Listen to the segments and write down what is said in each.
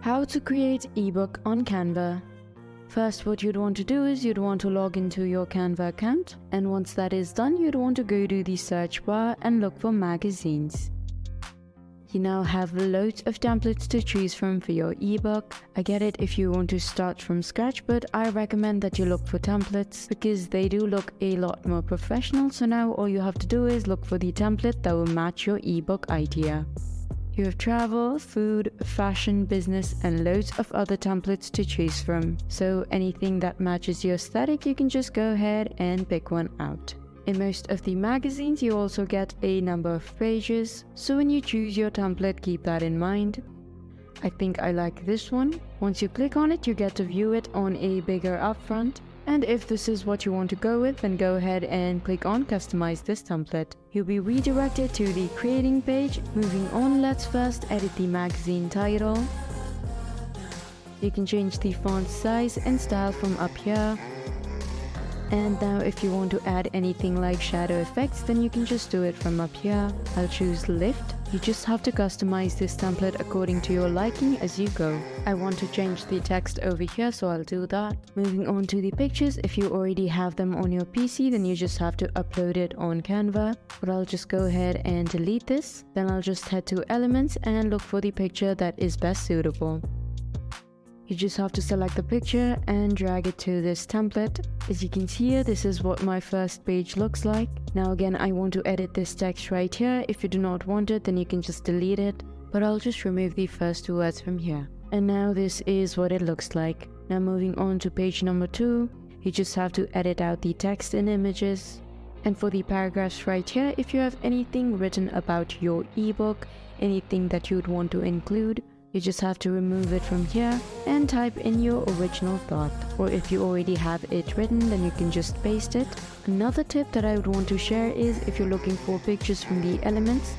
How to create ebook on Canva. First, what you'd want to do is you'd want to log into your Canva account, and once that is done, you'd want to go to the search bar and look for magazines. You now have loads of templates to choose from for your ebook. I get it if you want to start from scratch, but I recommend that you look for templates because they do look a lot more professional. So now all you have to do is look for the template that will match your ebook idea. You have travel, food, fashion, business, and loads of other templates to choose from. So anything that matches your aesthetic, you can just go ahead and pick one out. In most of the magazines, you also get a number of pages. So when you choose your template, keep that in mind. I think I like this one. Once you click on it, you get to view it on a bigger upfront. And if this is what you want to go with, then go ahead and click on customize this template. You'll be redirected to the creating page. Moving on, let's first edit the magazine title. You can change the font size and style from up here. And now if you want to add anything like shadow effects, then you can just do it from up here. I'll choose lift. You just have to customize this template according to your liking as you go. I want to change the text over here, so I'll do that. Moving on to the pictures, if you already have them on your PC, then you just have to upload it on Canva. But I'll just go ahead and delete this. Then I'll just head to elements and look for the picture that is best suitable. You just have to select the picture and drag it to this template. As you can see here, this is what my first page looks like. Now again, I want to edit this text right here. If you do not want it, then you can just delete it. But I'll just remove the first two words from here. And now this is what it looks like. Now moving on to page number 2, you just have to edit out the text and images. And for the paragraphs right here, if you have anything written about your ebook, anything that you'd want to include, you just have to remove it from here and type in your original thought. Or if you already have it written, then you can just paste it. Another tip that I would want to share is if you're looking for pictures from the elements,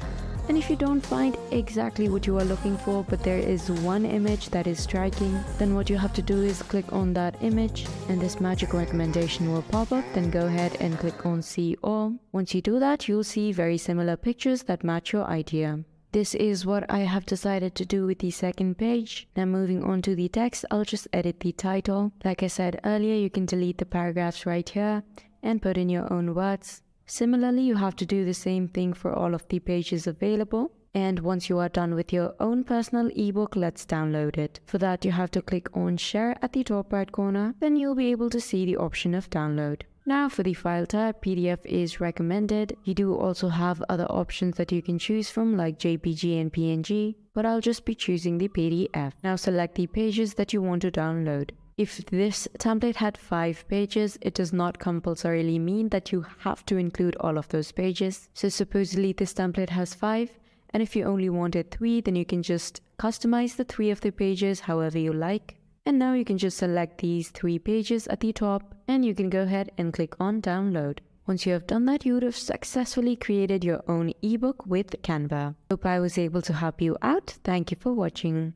and if you don't find exactly what you are looking for, but there is one image that is striking, then what you have to do is click on that image and this magic recommendation will pop up. Then go ahead and click on see all. Once you do that, you'll see very similar pictures that match your idea. This is what I have decided to do with the second page. Now moving on to the text, I'll just edit the title. Like I said earlier, you can delete the paragraphs right here and put in your own words. Similarly, you have to do the same thing for all of the pages available. And once you are done with your own personal ebook, let's download it. For that, you have to click on share at the top right corner. Then you'll be able to see the option of download. Now for the file type, PDF is recommended. You do also have other options that you can choose from like JPG and PNG, but I'll just be choosing the PDF. Now select the pages that you want to download. If this template had 5 pages, it does not compulsorily mean that you have to include all of those pages. So supposedly this template has 5, and if you only wanted 3, then you can just customize the 3 of the pages however you like. And now you can just select these 3 pages at the top and you can go ahead and click on download. Once you have done that, you would have successfully created your own ebook with Canva. Hope I was able to help you out. Thank you for watching.